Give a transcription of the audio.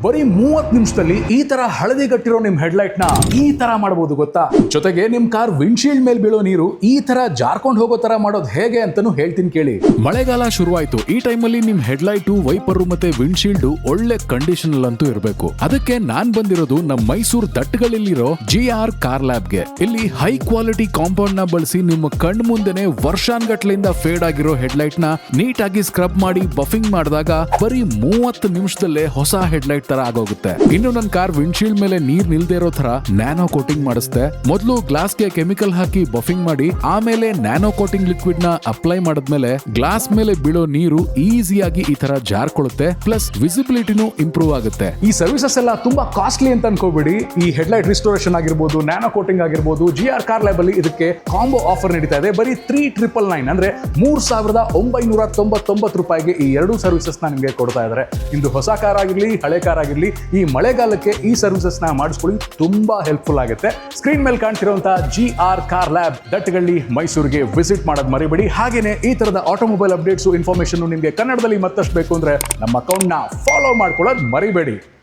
ಬರೀ 30 ನಿಮಿಷದಲ್ಲಿ ಈ ತರ ಹಳದಿಗಟ್ಟಿರೋ ನಿಮ್ ಹೆಡ್ಲೈಟ್ ನ ಈ ತರ ಮಾಡಬಹುದು ಗೊತ್ತಾ? ಜೊತೆಗೆ ನಿಮ್ ಕಾರ್ ವಿಂಡ್ಶೀಲ್ಡ್ ಮೇಲೆ ಬೀಳೋ ನೀರು ಈ ತರ ಜಾರ್ಕೊಂಡು ಹೋಗೋ ತರ ಮಾಡೋದು ಹೇಗೆ ಅಂತಾನು ಹೇಳ್ತೀನಿ ಕೇಳಿ. ಮಳೆಗಾಲ ಶುರುವಾಯ್ತು. ಈ ಟೈಮಲ್ಲಿ ನಿಮ್ ಹೆಡ್ಲೈಟ್, ವೈಪರ್ ಮತ್ತೆ ವಿಂಡ್ಶೀಲ್ಡ್ ಒಳ್ಳೆ ಕಂಡೀಷನ್ ಅಂತೂ ಇರಬೇಕು. ಅದಕ್ಕೆ ನಾನ್ ಬಂದಿರೋದು ನಮ್ಮ ಮೈಸೂರು ದಟ್ಟಗಳಲ್ಲಿರೋ GR ಕಾರ್ ಲ್ಯಾಬ್ಗೆ. ಇಲ್ಲಿ ಹೈ ಕ್ವಾಲಿಟಿ ಕಾಂಪೌಂಡ್ ನ ಬಳಸಿ ನಿಮ್ಮ ಕಣ್ ಮುಂದೆನೆ ವರ್ಷಾನ್ಗಟ್ಲೆಯಿಂದ ಫೇಡ್ ಆಗಿರೋ ಹೆಡ್ಲೈಟ್ ನ ನೀಟಾಗಿ ಸ್ಕ್ರಬ್ ಮಾಡಿ ಬಫಿಂಗ್ ಮಾಡಿದಾಗ ಬರೀ 30 ನಿಮಿಷದಲ್ಲೇ ಹೊಸ ಹೆಡ್ಲೈಟ್ ತರ ಆಗೋಗುತ್ತೆ. ಇನ್ನು ನನ್ನ ಕಾರ್ ವಿಂಡ್ಶೀಲ್ಡ್ ಮೇಲೆ ನೀರ್ ನಿಲ್ದೇ ಇರೋ ತರ ನ್ಯಾನೋ ಕೋಟಿಂಗ್ ಮಾಡಿಸ್ತೆ. ಮೊದಲು ಗ್ಲಾಸ್ಗೆ ಕೆಮಿಕಲ್ ಹಾಕಿ ಬಫಿಂಗ್ ಮಾಡಿ ಆಮೇಲೆ ನ್ಯಾನೋ ಕೋಟಿಂಗ್ ಲಿಕ್ವಿಡ್ ನ ಅಪ್ಲೈ ಮಾಡಿದ್ಮೇಲೆ ಗ್ಲಾಸ್ ಮೇಲೆ ಬೀಳೋ ನೀರು ಈಸಿಯಾಗಿ ಈ ತರ ಜಾರ್ಕೊಳ್ಳುತ್ತೆ. ಪ್ಲಸ್ ವಿಸಿಬಿಲಿಟಿನೂ ಇಂಪ್ರೂವ್ ಆಗುತ್ತೆ. ಈ ಸರ್ವಿಸಸ್ ಎಲ್ಲ ತುಂಬಾ ಕಾಸ್ಟ್ಲಿ ಅಂತ ಅನ್ಕೋಬೇಡಿ. ಈ ಹೆಡ್ಲೈಟ್ ರಿಸ್ಟೋರೇಷನ್ ಆಗಿರ್ಬೋದು, ನ್ಯಾನೋ ಕೋಟಿಂಗ್ ಆಗಿರ್ಬೋದು, GR ಕಾರ್ ಲ್ಯಾಬ್ ಅಲ್ಲಿ ಇದಕ್ಕೆ ಕಾಂಬೋ ಆಫರ್ ನಡೀತಾ ಇದೆ. ಬರೀ 3999 ಅಂದ್ರೆ 3999 ರೂಪಾಯಿಗೆ ಈ ಎರಡು ಸರ್ವಿಸಸ್ ನ ನಿಮಗೆ ಕೊಡ್ತಾ ಇದ್ದಾರೆ. ನಿಮ್ದು ಹೊಸ ಕಾರ್ ಆಗಿರ್ಲಿ, ಹಳೆ ಕಾರ್ ಆಗಿರ್ಲಿ, ಈ ಮಳೆಗಾಲಕ್ಕೆ ಈ ಸರ್ವಿಸಸ್ ನ ಮಾಡಿಸ್ಕೊಳ್ಳಿ, ತುಂಬಾ ಹೆಲ್ಪ್ಫುಲ್ ಆಗುತ್ತೆ. ಸ್ಕ್ರೀನ್ ಮೇಲೆ ಕಾಣ್ತಿರುವಂತಹ GR ಕಾರ್ ಲ್ಯಾಬ್ ದಟ್ಟಗಳ್ಳಿ ಮೈಸೂರಿಗೆ ವಿಸಿಟ್ ಮಾಡೋದು ಮರಿಬೇಡಿ. ಹಾಗೇನೆ ಈ ತರದ ಆಟೋಮೊಬೈಲ್ ಅಪ್ಡೇಟ್ಸ್, ಇನ್ಫಾರ್ಮೇಶನ್ ನಿಮಗೆ ಕನ್ನಡದಲ್ಲಿ ಮತ್ತಷ್ಟು ಬೇಕು ಅಂದ್ರೆ ನಮ್ಮ ಅಕೌಂಟ್ ನ ಫಾಲೋ ಮಾಡ್ಕೊಳ್ಳೋದು ಮರಿಬೇಡಿ.